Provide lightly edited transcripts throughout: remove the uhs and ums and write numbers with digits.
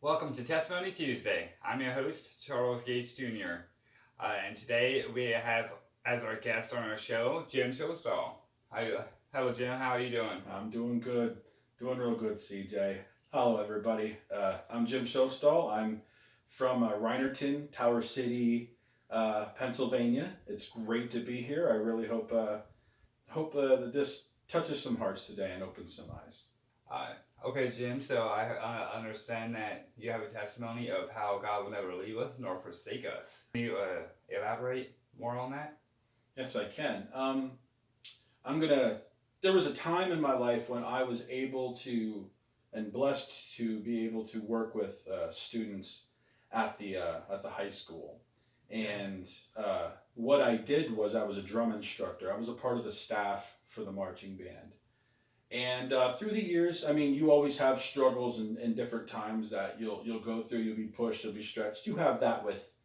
Welcome to Testimony Tuesday. I'm your host, Charles Gates Jr. And today we have as our guest on our show, Jim Schoffstall. Hello, Jim. How are you doing? I'm doing good, doing real good, CJ. Hello, everybody. I'm Jim Schoffstall. I'm from Reinerton, Tower City, Pennsylvania. It's great to be here. I really hope that this touches some hearts today and opens some eyes. Uh, okay, Jim. So I understand that you have a testimony of how God will never leave us nor forsake us. Can you elaborate more on that? Yes, I can. I'm gonna. There was a time in my life when I was able to and blessed to be able to work with students at the high school, and what I did was I was a drum instructor. I was a part of the staff for the marching band, and through the years, I mean, you always have struggles and different times that you'll go through. You'll be pushed. You'll be stretched. You have that with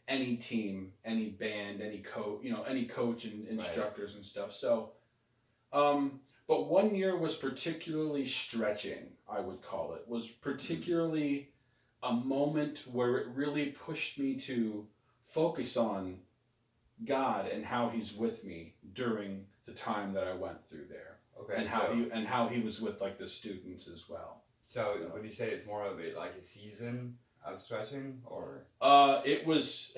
any team, any band, any coach. Any coach and Right. instructors and stuff. So but one year was particularly stretching, I would call it, was Mm. particularly a moment where it really pushed me to focus on God and how He's with me during the time that I went through there, Okay. So and how He was with like the students as well. so So, would you say it's more of a like a season of stretching or? it was.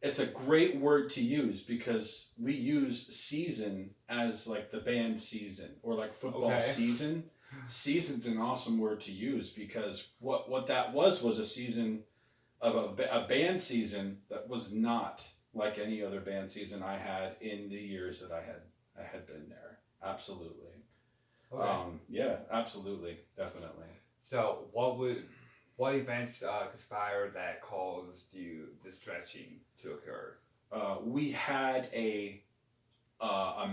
It's a great word to use because we use season as like the band season or like football Okay. season. Season's an awesome word to use because what that was a season of a band season that was not like any other band season I had in the years that I had been there. Absolutely. Okay. Yeah, absolutely, definitely. So, what events conspired that caused you the stretching to occur? We had a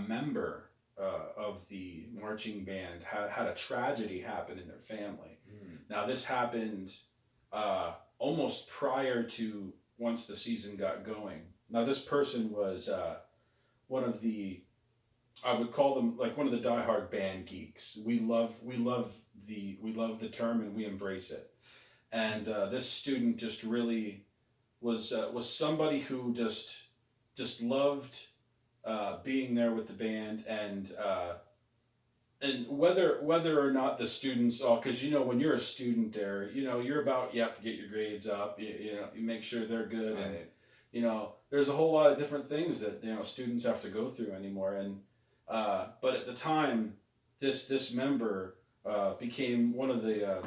member of the marching band had a tragedy happen in their family. Mm. Now this happened almost prior to once the season got going. Now this person was one of the I would call them like one of the diehard band geeks. We love the term and we embrace it. And this student just really was somebody who just loved being there with the band and whether or not the students all because when you're a student there you're about you have to get your grades up you make sure they're good and Right. there's a whole lot of different things that students have to go through anymore and but at the time this member became one of the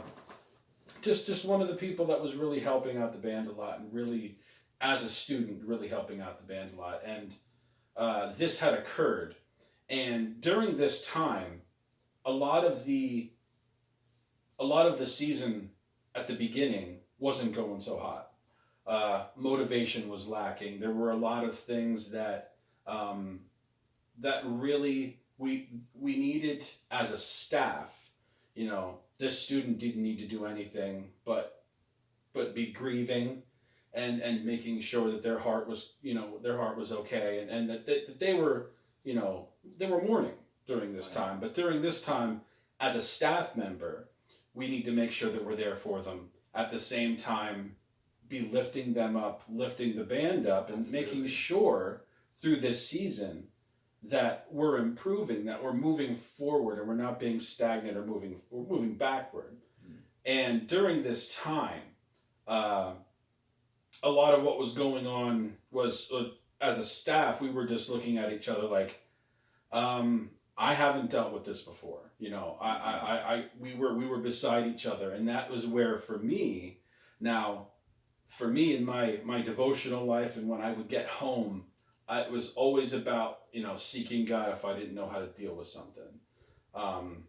just one of the people that was really helping out the band a lot and really as a student really helping out the band a lot and this had occurred and during this time a lot of the a lot of the season at the beginning wasn't going so hot. Motivation was lacking. There were a lot of things um, that really we needed as a staff. This student didn't need to do anything but be grieving and making sure that their heart was okay and that they were they were mourning during this Right. time but during this time as a staff member we need to make sure that we're there for them at the same time be lifting them up lifting the band up and making Absolutely. sure through this season that we're improving that we're moving forward and we're not being stagnant or we're moving backward Mm. and during this time uh, a lot of what was going on was as a staff we were just looking at each other like I haven't dealt with this before we were beside each other and that was where for me now for me in my devotional life and when I would get home it was always about seeking God if I didn't know how to deal with something um,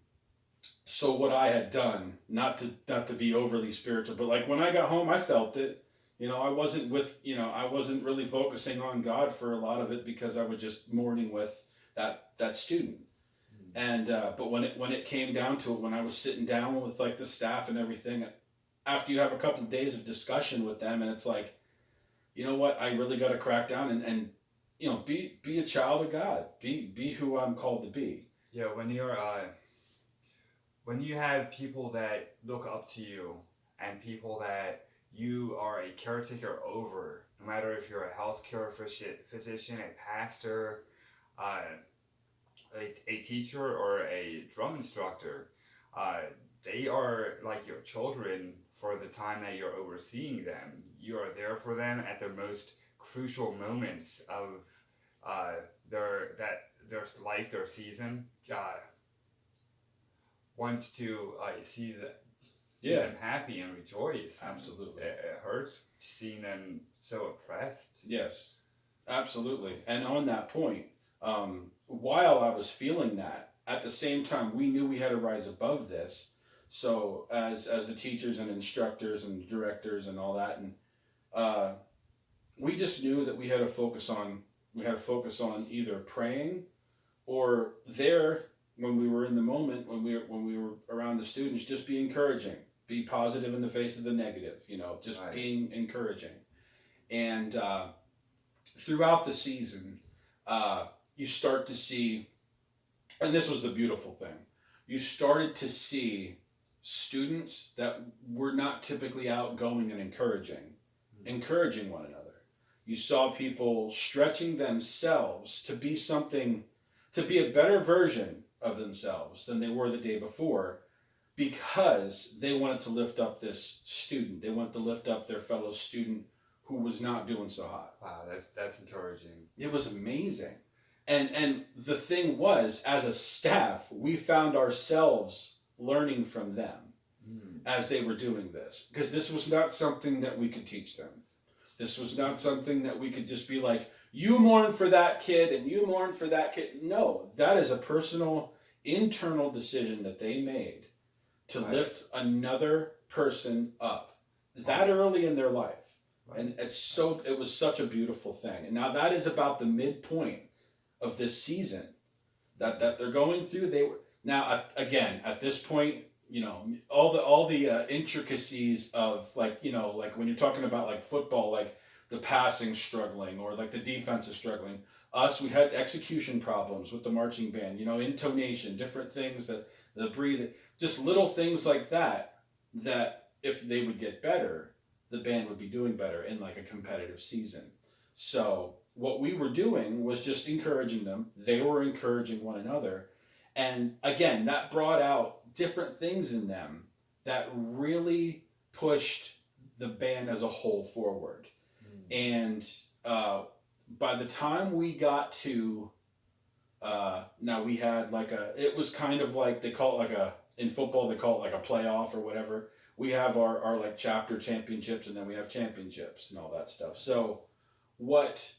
so what I had done, not to be overly spiritual, but like when I got home, I felt it. I wasn't really focusing on God for a lot of it because I was just mourning with that student. Mm. And but when it came down to it, when I was sitting down with like the staff and everything, after you have a couple of days of discussion with them, and it's like, you know what, I really got to crack down and be a child of God, be who I'm called to be. Yeah. When you have people that look up to you and people that you are a caretaker over, no matter if you're a healthcare physician, a pastor, uh, a teacher, or a drum instructor. Uh, they are like your children for the time that you're overseeing them. You are there for them at their most crucial moments of uh, their life, their season. Wants to see Yeah, them happy and rejoice. And absolutely. it hurts seeing them so oppressed. Yes, absolutely. And on that point, while I was feeling that, at the same time, we knew we had to rise above this. So as the teachers and instructors and directors and all that, and uh, we just knew that we had to focus on either praying or there when we were in the moment when we were around the students, just be encouraging, be positive in the face of the negative. Just Right. being encouraging. And throughout the season, you start to see, and this was the beautiful thing, you started to see students that were not typically outgoing and encouraging one another. You saw people stretching themselves to be something, to be a better version of themselves than they were the day before because they wanted to lift up this student. They wanted to lift up their fellow student who was not doing so hot. Wow, that's encouraging. It was amazing. And the thing was, as a staff, we found ourselves learning from them as they were doing this. Because this was not something that we could teach them. This was not something that we could just be like, you mourn for that kid and you mourn for that kid. No, that is a personal, internal decision that they made to Right. lift another person up that early in their life. Right. And it was such a beautiful thing. And now that is about the midpoint of this season that they're going through. They were now again at this point, all the intricacies of like when you're talking about like football, like the passing struggling or like the defense is struggling. We had execution problems with the marching band, intonation, different things that the breathing, just little things like that if they would get better, the band would be doing better in like a competitive season. So what we were doing was just encouraging them. They were encouraging one another. And again, that brought out different things in them that really pushed the band as a whole forward. And by the time we got to, now we had it was kind of like, they call it in football, they call it like a playoff or whatever. We have our like chapter championships and then we have championships and all that stuff. So what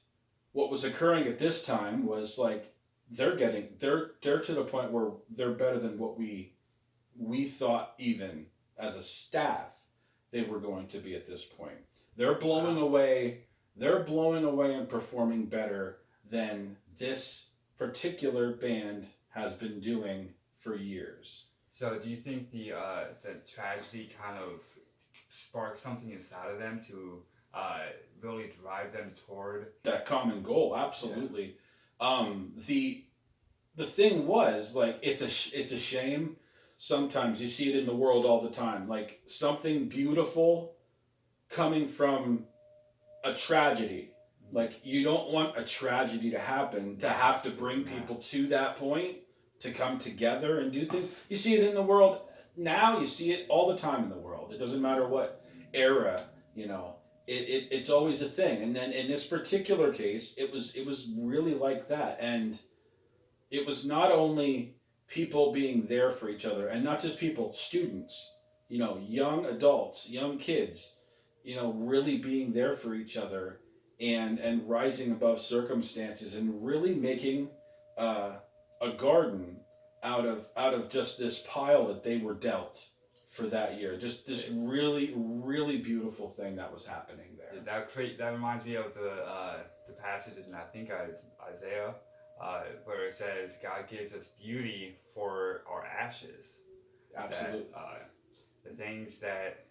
was occurring at this time was like they're to the point where they're better than what we thought even as a staff they were going to be at this point. They're blowing away and performing better than this particular band has been doing for years. So, do you think the tragedy kind of sparked something inside of them to really drive them toward that common goal? Absolutely. Yeah. The thing was like it's a shame. Sometimes you see it in the world all the time, like something beautiful coming from a tragedy. Like you don't want a tragedy to happen to have to bring people to that point to come together and do things. You see it in the world now. You see it all the time in the world. It doesn't matter what era, it's always a thing. And then in this particular case, it was really like that. And it was not only people being there for each other, and not just people, students, young adults, young kids, really being there for each other and rising above circumstances and really making a garden out of just this pile that they were dealt for that year. Just this really, really beautiful thing that was happening there. That reminds me of the passage in, I think, Isaiah, where it says God gives us beauty for our ashes. Absolutely. The things that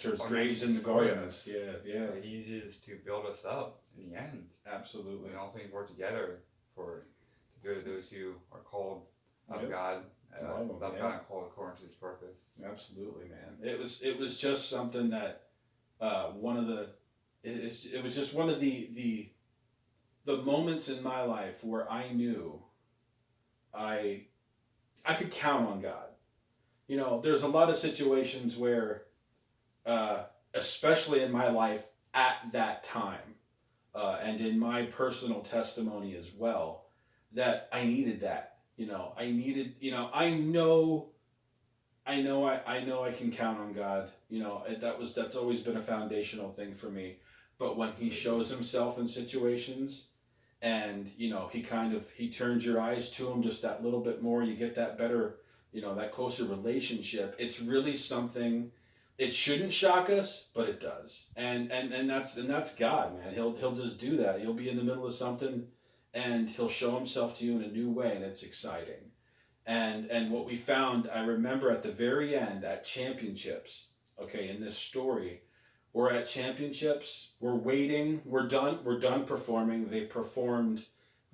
there's graves in the gardens. Yeah. He uses to build us up in the end. Absolutely. And all things work together for the good of those who are called of God. Love God and called according his purpose. Absolutely, man. It was just something that one of the it was just one of the moments in my life where I knew I I could count on God. You know, there's a lot of situations where, uh, especially in my life at that time, and in my personal testimony as well, that I needed that. You know, I needed. You know, I know I can count on God. You know, that's always been a foundational thing for me. But when He shows Himself in situations, and you know, He turns your eyes to Him just that little bit more, you get that better, you know, that closer relationship. It's really something. It shouldn't shock us, but it does, and that's God, man. He'll just do that. You'll be in the middle of something, and He'll show Himself to you in a new way, and it's exciting. And what we found, I remember at the very end at championships, okay, in this story, we're at championships, we're waiting, we're done performing. They performed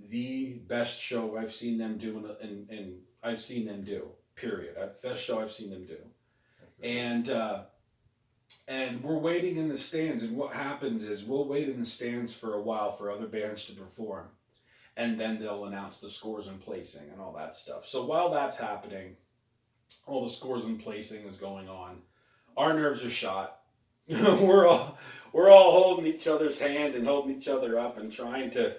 the best show I've seen them do in I've seen them do, period. Best show I've seen them do. And and we're waiting in the stands, and what happens is we'll wait in the stands for a while for other bands to perform, and then they'll announce the scores and placing and all that stuff. So while that's happening, all the scores and placing is going on. Our nerves are shot. We're all holding each other's hand and holding each other up and trying to,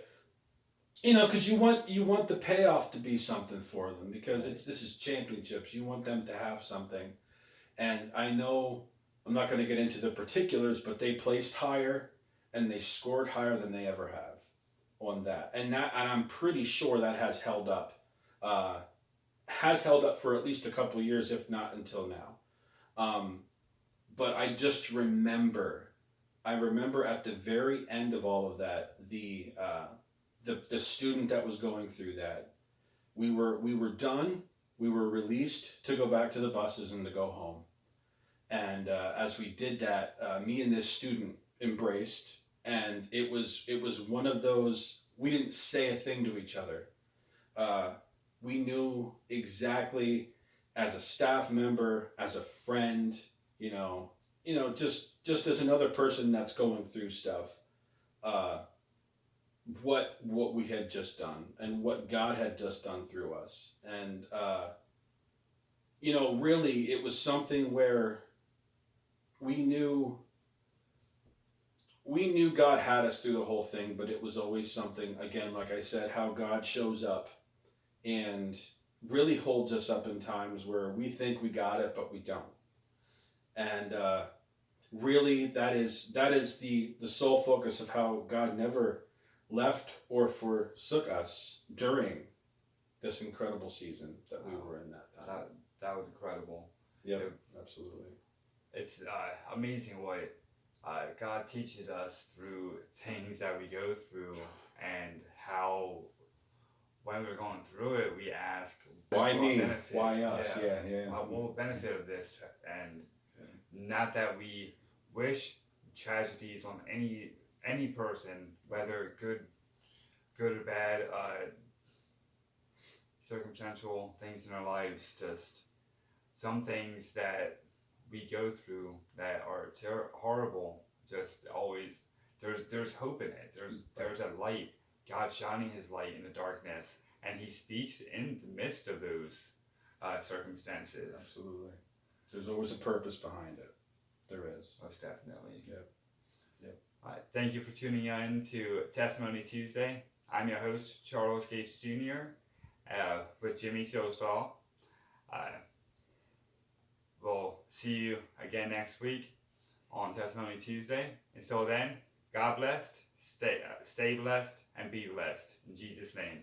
you know, because you want the payoff to be something for them, because this is championships. You want them to have something, and I know I'm not going to get into the particulars, but they placed higher and they scored higher than they ever have on that, and I'm pretty sure that has held up for at least a couple of years, if not until now. But I just remember, at the very end of all of that, the student that was going through that, we were done, we were released to go back to the buses and to go home, and as we did that, me and this student embraced. And it was one of those, we didn't say a thing to each other. We knew exactly, as a staff member, as a friend, just as another person that's going through stuff, uh, what we had just done and what God had just done through us. And really, it was something where we knew God had us through the whole thing, but it was always something, again, like I said, how God shows up and really holds us up in times where we think we got it, but we don't. And really, that is the sole focus of how God never left or forsook us during this incredible season that we were in that time. That was incredible. Yep, absolutely. It's amazing what God teaches us through things that we go through, and how when we're going through it, we ask, why me? Why us? Yeah. What will benefit of this? And not that we wish tragedies on any person, whether good or bad, circumstantial things in our lives. Just some things that we go through that are horrible. Just always there's hope in it. There's a light. God shining His light in the darkness, and He speaks in the midst of those circumstances. Absolutely. There's always a purpose behind it. There is. Most definitely. Yep. All right. Thank you for tuning in to Testimony Tuesday. I'm your host, Charles Gates Jr., with Jimmy Schoffstall. We'll see you again next week on Testimony Tuesday. Until then, God blessed, stay blessed, and be blessed. In Jesus' name.